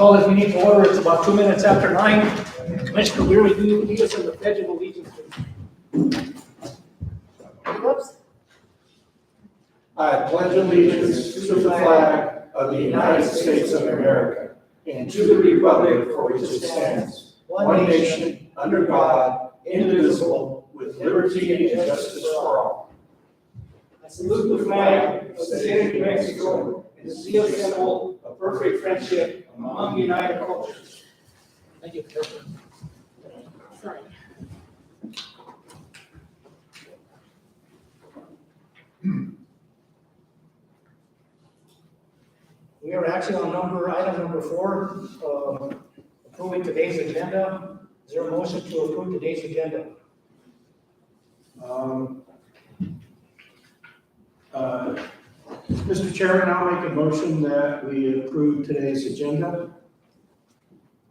call this meeting to order. It's about 2 minutes after 9. Commissioner Weir, will you lead us in the pledge of allegiance, please? Whoops. I pledge allegiance to the flag of the United States of America and to the republic for which it stands, one nation, under God, indivisible, with liberty and justice for all. I salute the flag of the state of Mexico and see a symbol of perfect friendship among united cultures. Thank you, Commissioner. Sorry. We are actually on item number 4, approving today's agenda. Is there a motion to approve today's agenda? Mr. Chairman, I'll make a motion that we approve today's agenda.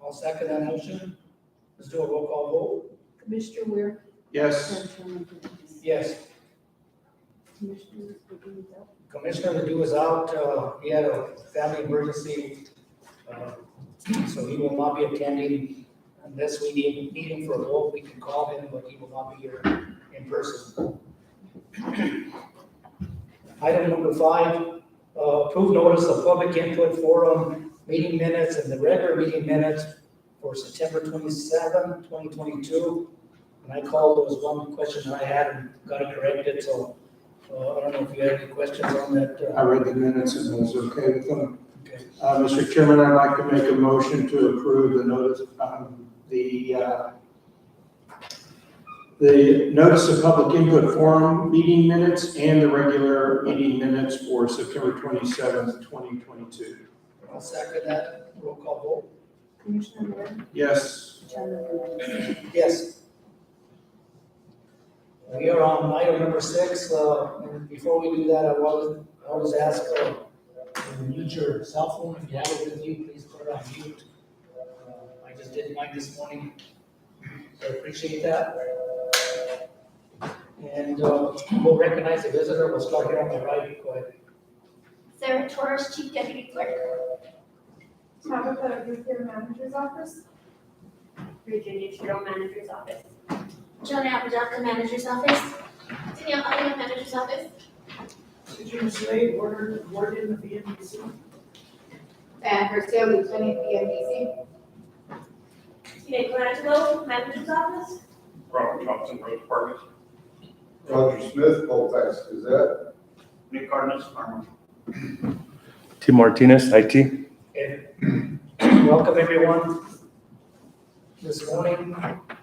I'll second that motion. Let's do a roll call vote. Commissioner Weir? Yes. Yes. Commissioner Bedoya? Commissioner Ledoux is out. He had a family emergency, so he will not be attending unless we need him for a vote. We can call him, but he will not be here in person. Item number 5, approve notice of public input forum meeting minutes and the regular meeting minutes for September 27, 2022. And I called, there was one question that I had and got it corrected, so I don't know if you have any questions on that. I read the minutes and was okay with them. Okay. Mr. Chairman, I'd like to make a motion to approve the notice, the notice of public input forum meeting minutes and the regular meeting minutes for September 27th, 2022. I'll second that. Roll call vote. Commissioner Weir? Yes. Chairman Bedoya? Yes. We are on item number 6. And before we do that, I always ask, to use your cell phone. If you have it with you, please put it on mute. I just did mine this morning, so I appreciate that. And we'll recognize the visitor. We'll start here on the right. Go ahead. Sarah Torres, Chief Deputy Clerk. Tabitha Ruther, Manager's Office. Virginia Trudeau, Manager's Office. Johnny Apodaca, Manager's Office. Danielle Elliott, Manager's Office. Virginia Slade, Warden of the NBC. And Garcia, Lieutenant, BMDC. Tina Colangelo, Manager's Office. Robert Thompson, Road Department. Roger Smith, Colfax Gazette. Nick Cardenas, Armor. Tim Martinez, IT. And welcome everyone this morning,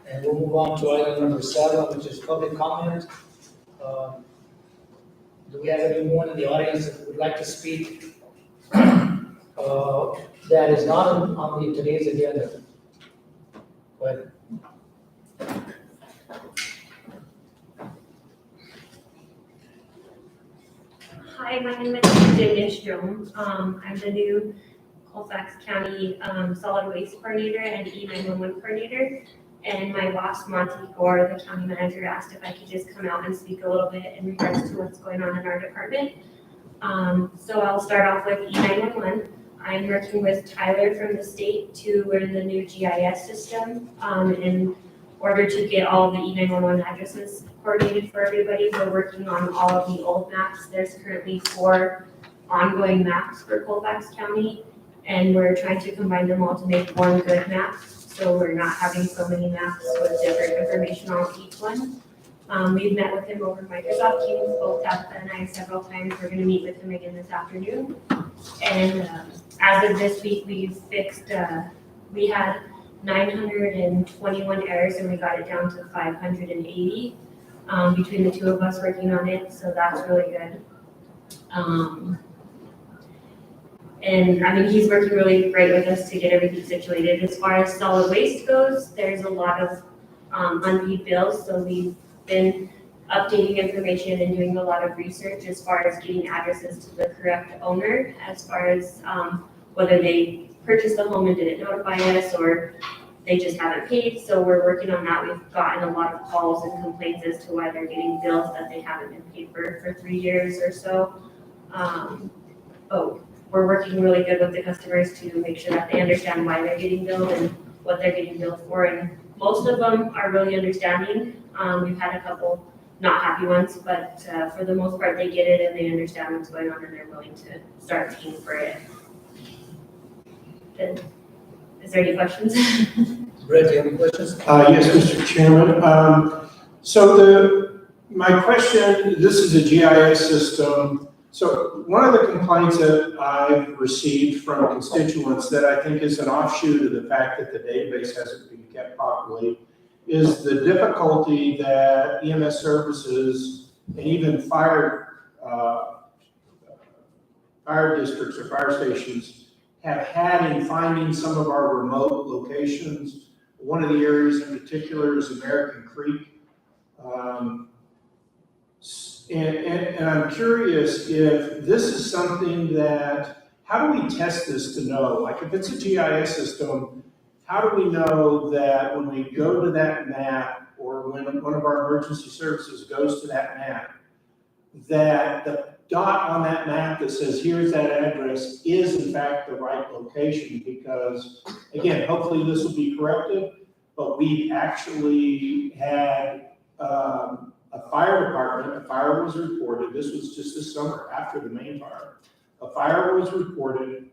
and we'll move on to item number 7, which is public comment. Do we have anyone in the audience that would like to speak that is not on today's agenda? Go ahead. Hi, my name is Virginia Strome. I'm the new Colfax County Solid Waste Coordinator and E911 Coordinator. And my boss, Monty Gore, the county manager, asked if I could just come out and speak a little bit in regards to what's going on in our department. So I'll start off with E911. I'm working with Tyler from the state to learn the new GIS system in order to get all the E911 addresses coordinated for everybody. We're working on all of the old maps. There's currently 4 ongoing maps for Colfax County, and we're trying to combine them all to make one good map. So we're not having so many maps with different information on each one. We've met with him over Microsoft Teams, both Tabitha and I, several times. We're going to meet with him again this afternoon. And as of this week, we've fixed, we had 921 errors and we got it down to 580 between the 2 of us working on it. So that's really good. And I mean, he's working really great with us to get everything situated. As far as solid waste goes, there's a lot of unpaid bills. So we've been updating information and doing a lot of research as far as getting addresses to the correct owner, as far as whether they purchased the home and didn't notify us or they just haven't paid. So we're working on that. We've gotten a lot of calls and complaints as to why they're getting bills that they haven't been paid for 3 years or so. we're working really good with the customers to make sure that they understand why they're getting billed and what they're getting billed for. And most of them are really understanding. We've had a couple not happy ones, but for the most part, they get it and they understand what's going on and they're willing to start paying for it. Good. Is there any questions? Brett, do you have any questions? Yes, Mr. Chairman. My question, this is a GIS system. So one of the complaints that I've received from constituents that I think is an offshoot of the fact that the database hasn't been kept properly is the difficulty that EMS services and even fire districts or fire stations have had in finding some of our remote locations. One of the areas in particular is American Creek. And I'm curious if this is something that, how do we test this to know? Like if it's a GIS system, how do we know that when we go to that map or when one of our emergency services goes to that map, that the dot on that map that says here's that address is in fact the right location? Because again, hopefully this will be corrected, but we actually had a fire department, a fire was reported, this was just this summer after the main fire. A fire was reported,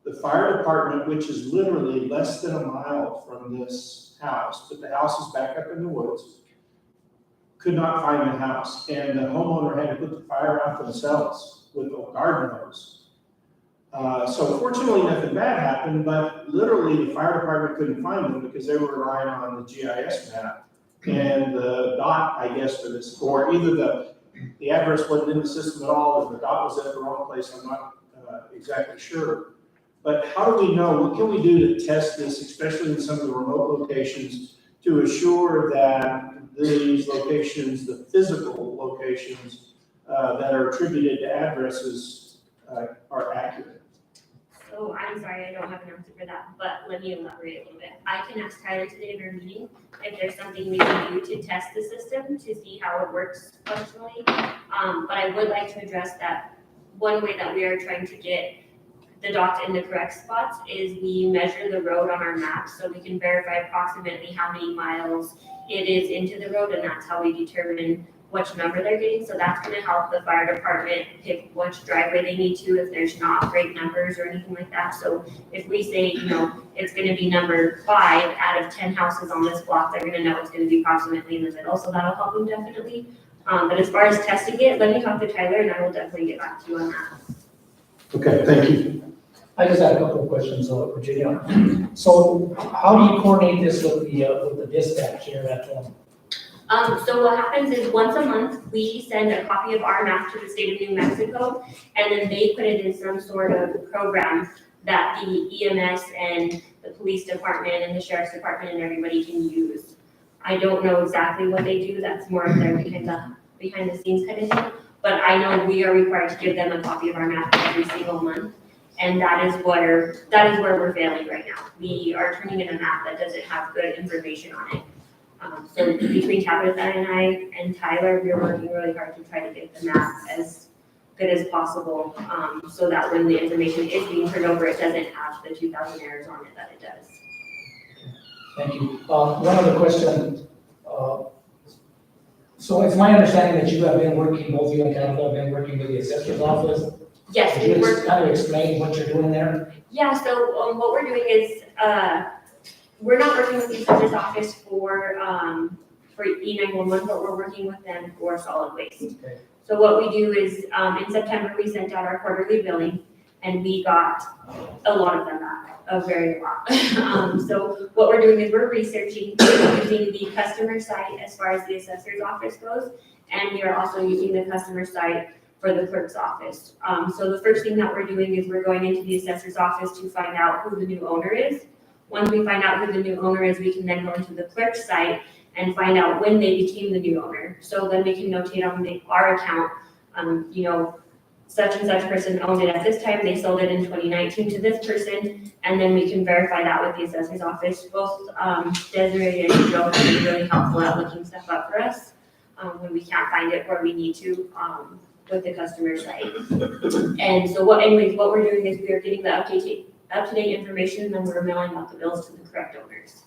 the fire department, which is literally less than a mile from this house, but the house is back up in the woods, could not find the house. And the homeowner had to put the fire out themselves with a garden hose. So fortunately nothing bad happened, but literally the fire department couldn't find them because they were relying on the GIS map. And the dot, I guess, for this, or either the address wasn't in the system at all, or the dot was at the wrong place, I'm not exactly sure. But how do we know, what can we do to test this, especially in some of the remote locations, to assure that these locations, the physical locations that are attributed to addresses are accurate? So I'm sorry, I don't have an answer for that, but let me elaborate a little bit. I can ask Tyler today in our meeting if there's something we can do to test the system to see how it works functionally. But I would like to address that one way that we are trying to get the dots in the correct spots is we measure the road on our maps so we can verify approximately how many miles it is into the road, and that's how we determine which number they're getting. So that's going to help the fire department pick which driveway they need to if there's not great numbers or anything like that. So if we say, it's going to be number 5 out of 10 houses on this block, they're going to know it's going to be approximately in the middle. So that'll help them definitely. But as far as testing it, let me talk to Tyler and I will definitely get back to you on that. Okay, thank you. I just had a couple of questions, Virginia. So how do you coordinate this with the dispatch here at home? So what happens is once a month, we send a copy of our map to the state of New Mexico, and then they put it in some sort of program that the EMS and the police department and the sheriff's department and everybody can use. I don't know exactly what they do. That's more of their behind the scenes kind of thing. But I know we are required to give them a copy of our map every single month. And that is where we're failing right now. We are turning in a map that doesn't have good information on it. So between Tabitha and I and Tyler, we're working really hard to try to get the map as good as possible, so that when the information is being turned over, it doesn't have the 2,000 errors on it that it does. Thank you. One other question. So it's my understanding that you have been working, both you and Tabitha have been working with the assessor's office. Yes, Could you we work. just kind of explain what you're doing there? Yeah, so what we're doing is, we're not working with the assessor's office for E911, but we're working with them for solid waste. Okay. So what we do is, in September, we sent out our quarterly billing, and we got a lot of them back, a very lot. So what we're doing is we're researching using the customer site as far as the assessor's office goes, and we are also using the customer site for the clerk's office. So the first thing that we're doing is we're going into the assessor's office to find out who the new owner is. Once we find out who the new owner is, we can then go into the clerk's site and find out when they became the new owner. So then we can notate on our account, such and such person owned it at this time, they sold it in 2019 to this person, and then we can verify that with the assessor's office. Both Desiree and Joe have been really helpful at looking stuff up for us when we can't find it where we need to. with the customer site. And so what we're doing is we are getting the up-to-date information, and then we're mailing out the bills to the correct owners.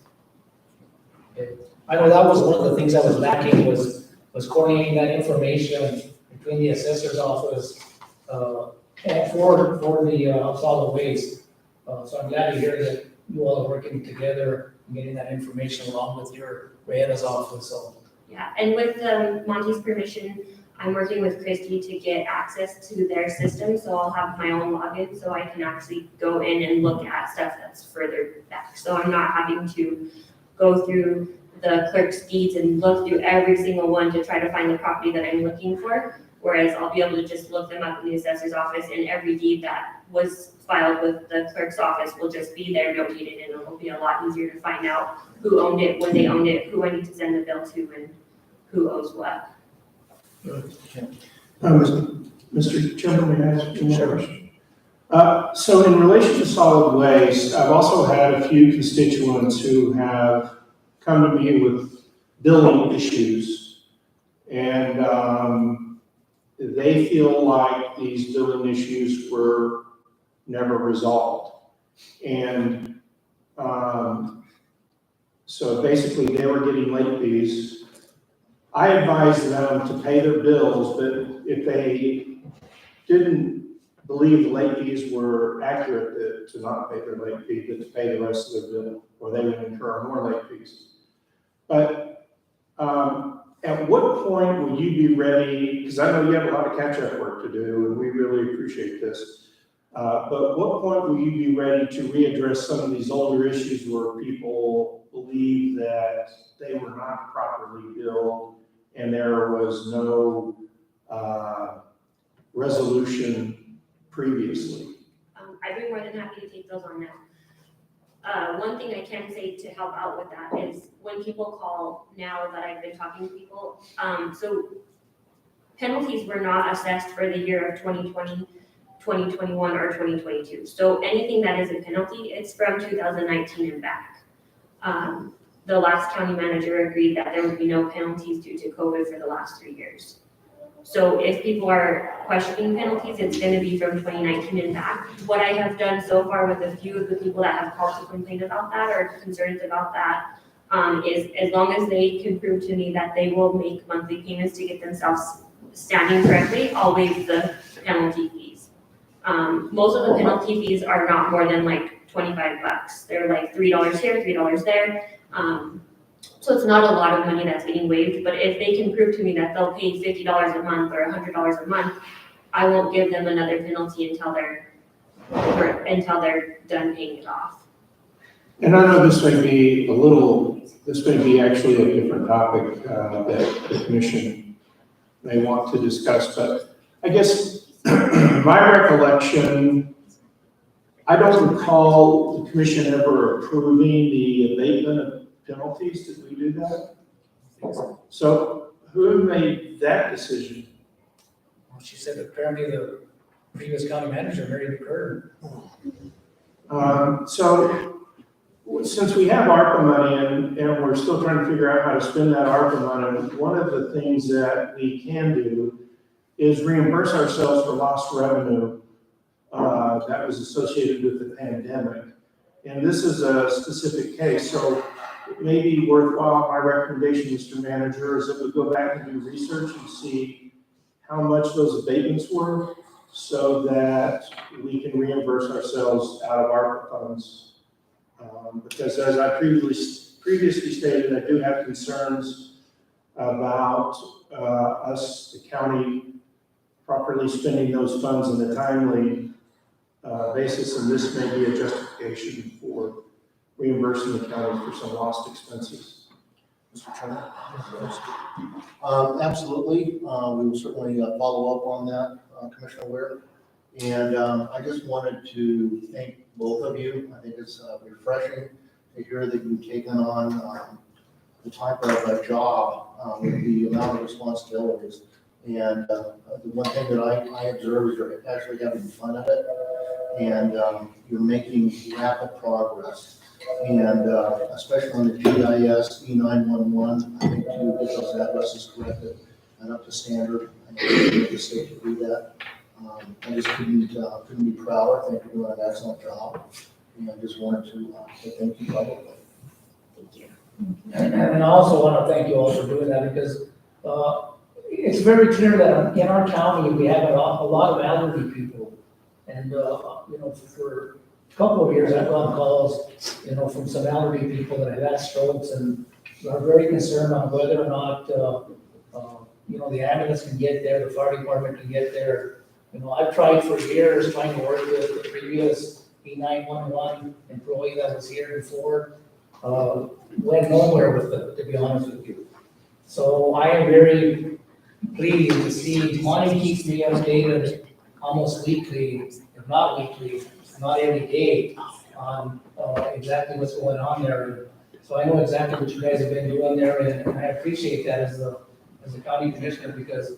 I know that was one of the things that was lacking was coordinating that information between the assessor's office, and for the solid waste. So I'm glad to hear that you all are working together and getting that information along with your Reyena's office, so. Yeah, and with Monty's permission, I'm working with Christy to get access to their system, so I'll have my own login, so I can actually go in and look at stuff that's further back. So I'm not having to go through the clerk's deeds and look through every single one to try to find the property that I'm looking for. Whereas I'll be able to just look them up in the assessor's office, and every deed that was filed with the clerk's office will just be there notated, and it'll be a lot easier to find out who owned it, when they owned it, who I need to send the bill to, and who owes what. Mr. Chairman, may I ask you one question? So in relation to solid waste, I've also had a few constituents who have come to me with billing issues. And they feel like these billing issues were never resolved. And so basically they were getting late fees. I advised them to pay their bills, but if they didn't believe the late fees were accurate, to not pay their late fee, but to pay the rest of their bill, or they would incur more late fees. But at what point will you be ready, because I know you have a lot of catch-up work to do, and we really appreciate this, but what point will you be ready to readdress some of these older issues where people believe that they were not properly billed and there was no resolution previously? I'd be more than happy to take those on now. One thing I can say to help out with that is when people call now that I've been talking to people, so penalties were not assessed for the year of 2020, 2021, or 2022. So anything that is a penalty, it's from 2019 and back. The last county manager agreed that there would be no penalties due to COVID for the last 3 years. So if people are questioning penalties, it's going to be from 2019 and back. What I have done so far with a few of the people that have called to complain about that or concerns about that is as long as they can prove to me that they will make monthly payments to get themselves standing correctly, I'll waive the penalty fees. Most of the penalty fees are not more than like $25. They're like $3 here, $3 there. So it's not a lot of money that's getting waived, but if they can prove to me that they'll pay $50 a month or $100 a month, I won't give them another penalty until they're done paying it off. And I know this may be actually a different topic that the commission may want to discuss, but I guess my recollection, I don't recall the commission ever approving the abatement of penalties. Did we do that? So who made that decision? Well, she said apparently the previous county manager, Mary McCurd. So since we have ARPA money and we're still trying to figure out how to spend that ARPA money, one of the things that we can do is reimburse ourselves for lost revenue that was associated with the pandemic. And this is a specific case, so it may be worthwhile. My recommendation, Mr. Manager, is that we go back and do research and see how much those abatements were so that we can reimburse ourselves out of ARPA funds. Because as I previously stated, I do have concerns about us, the county, properly spending those funds in a timely basis, and this may be a justification for reimbursing the county for some lost expenses. Mr. Chairman? Absolutely. We will certainly follow up on that, Commissioner Ware. And I just wanted to thank both of you. I think it's refreshing to hear that you've taken on the type of job with the amount of responsibilities. And the one thing that I observe is you're actually having fun at it, and you're making rapid progress. And especially on the GIS, E911, I think to get those addresses corrected, and up to standard. I think the state to do that. I just couldn't be prouder. I think you're doing an excellent job. And I just wanted to say thank you publicly. Thank you. And I also want to thank you all for doing that because it's very clear that in our county, we have a lot of elderly people. And, you know, for a couple of years, I've gotten calls, you know, from some elderly people that have had strokes and are very concerned on whether or not, you know, the ambulance can get there, the fire department can get there. You know, I've tried for years trying to work with the previous E911 employee that was here before. Went nowhere with it, to be honest with you. So I am very pleased to see Monty keeps me updated almost weekly, if not weekly, not every day, on exactly what's going on there. So I know exactly what you guys have been doing there, and I appreciate that as a county commissioner, because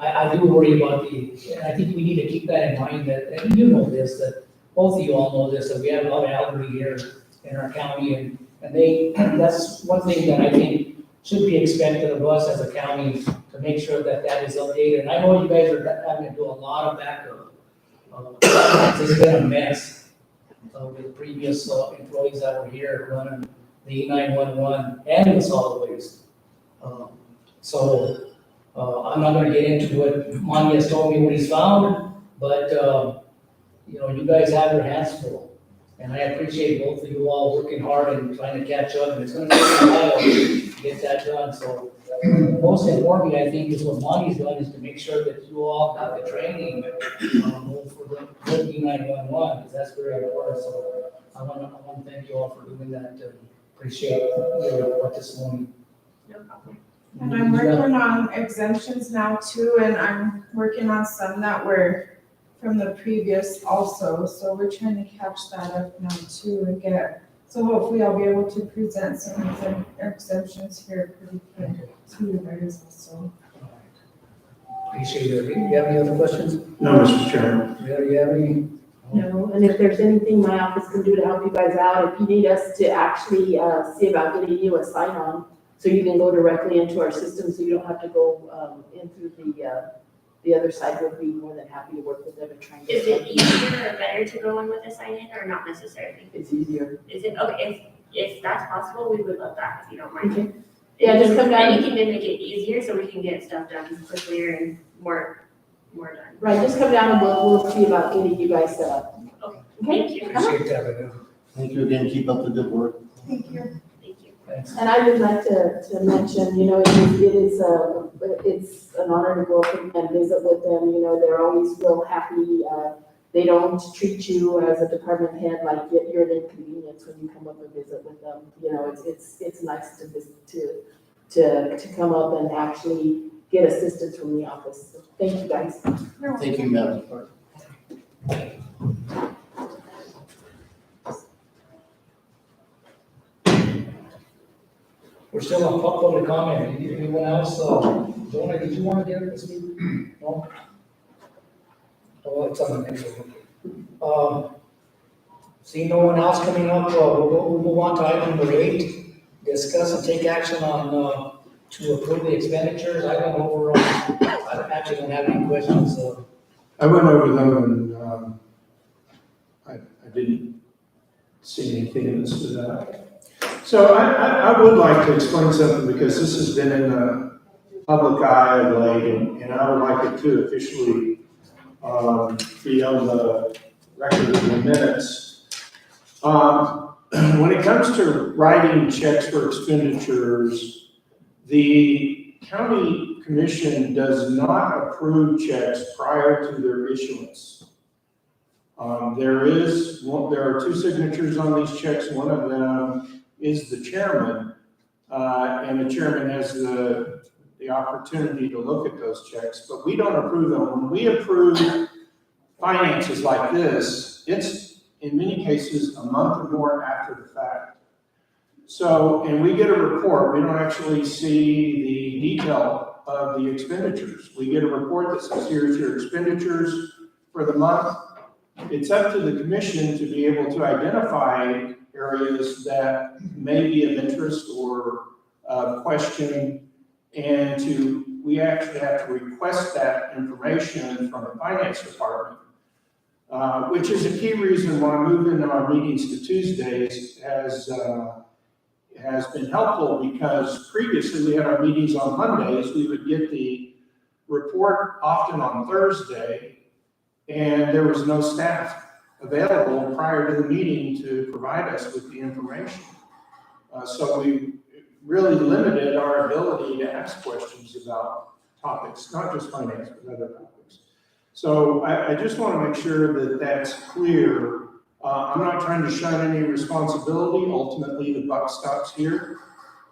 I do worry about and I think we need to keep that in mind, that, and you know this, that both of you all know this, that we have a lot of elderly here in our county, and that's one thing that I think should be expected of us as a county, to make sure that that is updated. And I know you guys are having to do a lot of backup. It's been a mess with the previous employees that were here running the E911 and the solid waste. So I'm not gonna get into what Monty has told me what he's found, but you know, you guys have your hands full. And I appreciate both of you all working hard and trying to catch up, and it's gonna take a while to get that done. So most importantly, I think, is what Monty's done, is to make sure that you all got the training for the E911, because that's very important. So I wanna thank you all for doing that. Appreciate your report this morning. No problem. And I'm working on exemptions now too, and I'm working on some that were from the previous also, so we're trying to catch that up now too and so hopefully I'll be able to present some of the exemptions here pretty quick to you guys also. Appreciate it. Do you have any other questions? No, Mr. Chairman. Do you have any? No, and if there's anything my office can do to help you guys out, if you need us to actually see about getting you a sign-on, so you can go directly into our system, so you don't have to go in through the other side, would be more than happy to work with them and try and Is get it easier or better to go in with a sign-in, or not necessarily? It's easier. Is it, okay, if that's possible, we would love that, if you don't mind. Okay. Yeah, just come down. Anything to make it easier, so we can get stuff done quicker and more done. Right, just come down and we'll see about getting you guys set up. Okay. Okay? Thank you. Appreciate that, Renee. Thank you again. Keep up the good work. Thank you. Thank you. Thanks. And I would like to mention, you know, it's an honor to go up and visit with them. You know, they're always real happy. They don't treat you as a department head like you're an inconvenience when you come up and visit with them. You know, it's nice to come up and actually get assistance from the office. So thank you, guys. Thank you, Madam Clerk. We're still on public comment. Anyone else? Jonah, did you want to get it this week? No? Oh, it's on the next one. Seeing no one else coming up, we'll move on to item number 8. Discuss and take action on to approve the expenditures. I went over, I actually don't have any questions. I went over them and I didn't see anything that stood out. So I would like to explain something, because this has been in the public eye of late, and I would like it to officially be on the record of the minutes. When it comes to writing checks for expenditures, the county commission does not approve checks prior to their issuance. There are 2 signatures on these checks. One of them is the chairman, and the chairman has the opportunity to look at those checks, but we don't approve them. When we approve finances like this, it's in many cases a month or more after the fact. So, and we get a report. We don't actually see the detail of the expenditures. We get a report that says, here's your expenditures for the month. It's up to the commission to be able to identify areas that may be of interest or question, and we actually have to request that information from the finance department, which is a key reason why moving our meetings to Tuesdays has been helpful, because previously we had our meetings on Mondays. We would get the report often on Thursday, and there was no staff available prior to the meeting to provide us with the information. So we really limited our ability to ask questions about topics, not just finance, but other topics. So I just want to make sure that that's clear. I'm not trying to shun any responsibility. Ultimately, the buck stops here,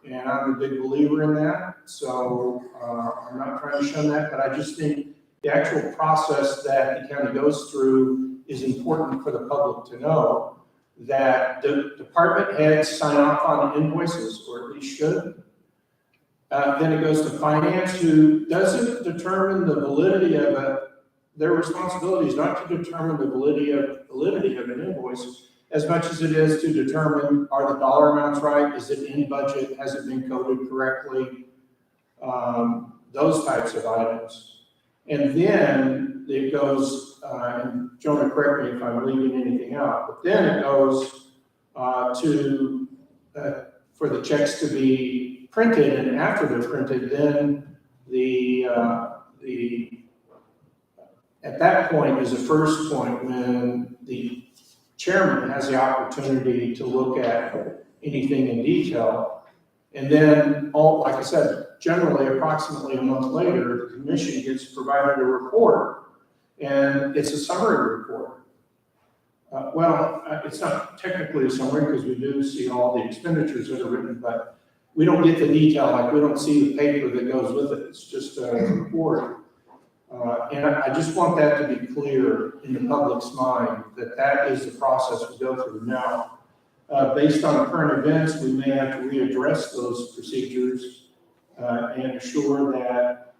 and I'm a big believer in that. So I'm not trying to shun that, but I just think the actual process that the county goes through is important for the public to know, that the department heads sign off on invoices, or at least should. Then it goes to finance, who doesn't determine the validity of it. Their responsibility is not to determine the validity of an invoice as much as it is to determine, are the dollar amounts right? Is it in budget? Has it been coded correctly? Those types of items. And then it goes, and Jonah, correct me if I'm leaving anything out, but then it goes for the checks to be printed, and after they're printed, then at that point is the first point when the chairman has the opportunity to look at anything in detail. And then, like I said, generally approximately a month later, the commission gets provided a report, and it's a summary report. It's not technically a summary because we do see all the expenditures that are written, but we don't get the detail, like we don't see the paper that goes with it. It's just a report. And I just want that to be clear in the public's mind, that that is the process we go through. Now, based on current events, we may have to readdress those procedures and assure that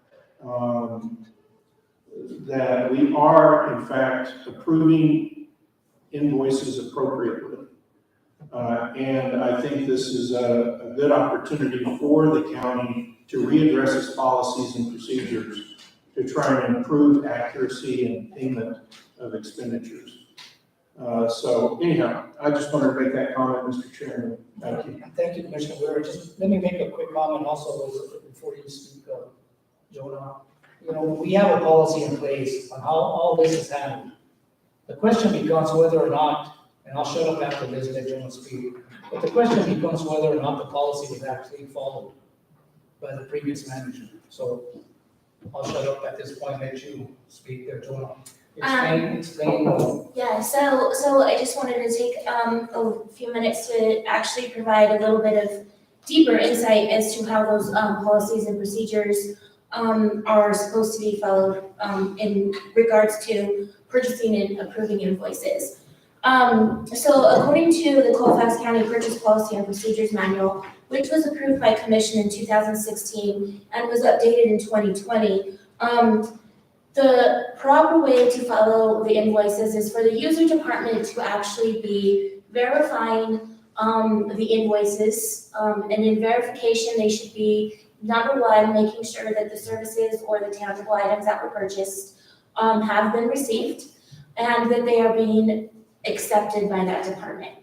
that we are, in fact, approving invoices appropriately. And I think this is a good opportunity for the county to readdress its policies and procedures to try and improve accuracy and payment of expenditures. So anyhow, I just wanted to make that comment, Mr. Chairman. Thank you. Thank you, Commissioner Ware. Just let me make a quick comment also before you speak, Jonah. You know, we have a policy in place on how all this is handled. The question becomes whether or not, and I'll shut up after this, let Jonah speak, but the question becomes whether or not the policy was actually followed by the previous manager. So I'll shut up at this point, let you speak there, Jonah. Explain. Yeah, so I just wanted to take a few minutes to actually provide a little bit of deeper insight as to how those policies and procedures are supposed to be followed in regards to purchasing and approving invoices. So according to the Colfax County Purchase Policy and Procedures Manual, which was approved by Commission in 2016 and was updated in 2020, the proper way to follow the invoices is for the user department to actually be verifying the invoices. And in verification, they should be, number one, making sure that the services or the tangible items that were purchased have been received and that they are being accepted by that department.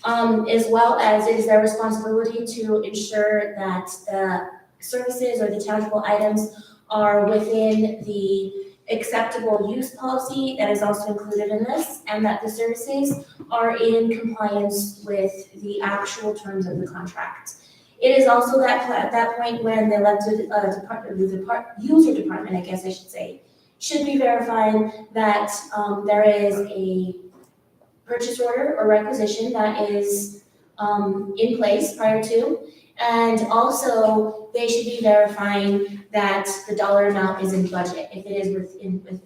As well as it is their responsibility to ensure that the services or the tangible items are within the acceptable use policy that is also included in this, and that the services are in compliance with the actual terms of the contract. It is also at that point when the elected user department, I guess I should say, should be verifying that there is a purchase order or requisition that is in place prior to, and also they should be verifying that the dollar amount is in budget if it is with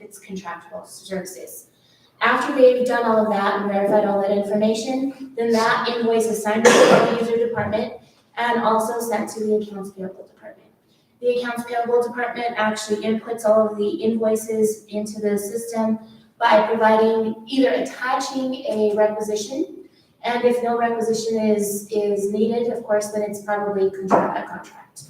its contractual services. After they've done all of that and verified all that information, then that invoice is signed by the user department and also sent to the accounts payable department. The accounts payable department actually inputs all of the invoices into the system by providing, either attaching a requisition, and if no requisition is needed, of course, then it's probably a contract.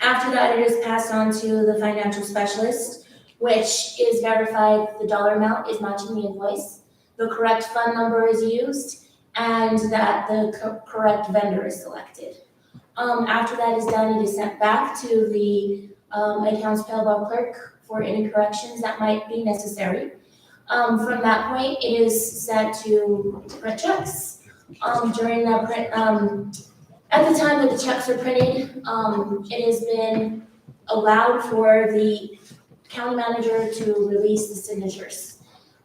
After that, it is passed on to the financial specialist, which is verified the dollar amount is matching the invoice, the correct fund number is used, and that the correct vendor is selected. After that is done, it is sent back to the accounts payable clerk for any corrections that might be necessary. From that point, it is set to print checks. During that print, at the time that the checks are printed, it has been allowed for the county manager to release the signatures.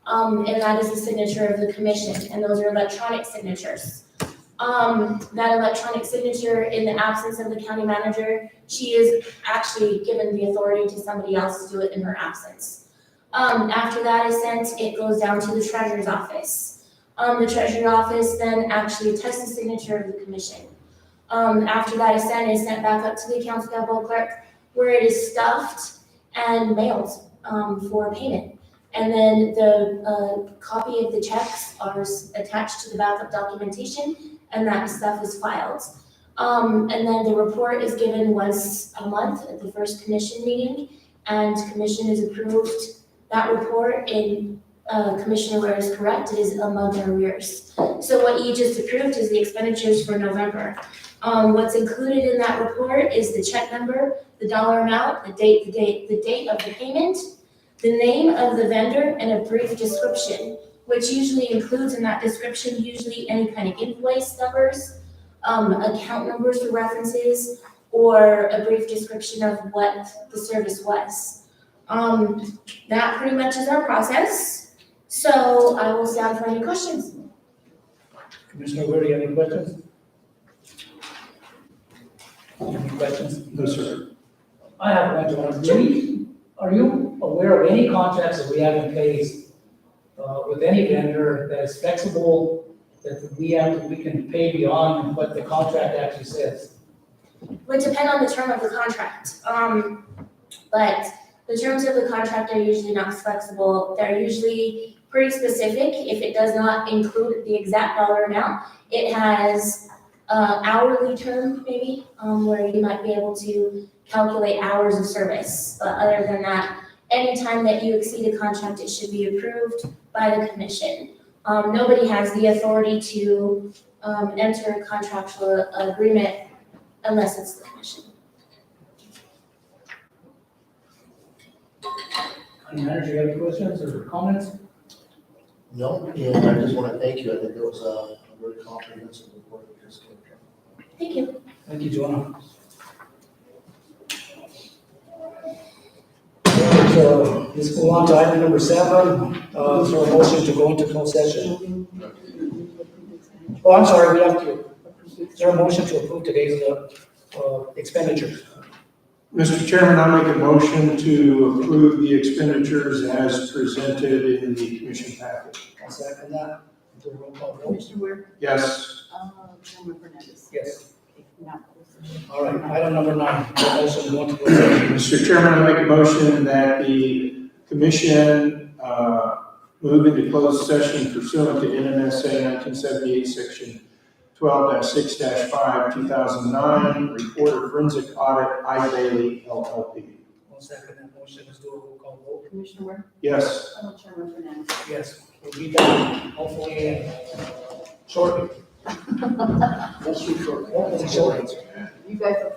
And that is the signature of the commission, and those are electronic signatures. That electronic signature, in the absence of the county manager, she is actually given the authority to somebody else to do it in her absence. After that is sent, it goes down to the treasurer's office. The treasurer's office then actually tests the signature of the commission. After that is sent back up to the accounts payable clerk, where it is stuffed and mailed for payment. And then the copy of the checks are attached to the backup documentation, and that stuff is filed. And then the report is given once a month at the first commission meeting, and commission is approved. That report in Commissioner Ware is correct, it is a month in arrears. So what you just approved is the expenditures for November. What's included in that report is the check number, the dollar amount, the date of the payment, the name of the vendor, and a brief description, which usually includes in that description usually any kind of invoice numbers, account numbers for references, or a brief description of what the service was. That pretty much is our process. So I will stand for any questions. Commissioner Ware, do you have any questions? Any questions? No, sir. I have one, John. Are you aware of any contracts that we have in place with any vendor that is flexible, that we can pay beyond what the contract actually says? Would depend on the term of the contract. But the terms of the contract are usually not flexible. They're usually pretty specific. If it does not include the exact dollar amount, it has hourly term maybe, where you might be able to calculate hours of service. But other than that, anytime that you exceed a contract, it should be approved by the commission. Nobody has the authority to enter a contractual agreement unless it's the commission. County Manager, do you have any questions or comments? No, and I just want to thank you. I think it was a very comprehensive report that just came from. Thank you. Thank you, Joanna. Let's go on to item number 7, for a motion to go into closed session. Oh, I'm sorry, we have to, is there a motion to approve today's expenditures? Mr. Chairman, I make a motion to approve the expenditures as presented in the commission package. I'll second that. Do a roll call vote. Commissioner Ware? Yes. Chairman Fernandez? Yes. Okay, now, All right, item number 9, motion to go into closed session. Mr. Chairman, I make a motion that the commission move into closed session pursuant to NMSA 1978, section 12-6-5, 2009, report of forensic audit, I Bailey LLP. I'll second that motion. Let's do a roll call vote. Commissioner Ware? Yes. Chairman Fernandez? Yes, we'll be back hopefully shortly. That's you short. Hopefully shortly. You guys are.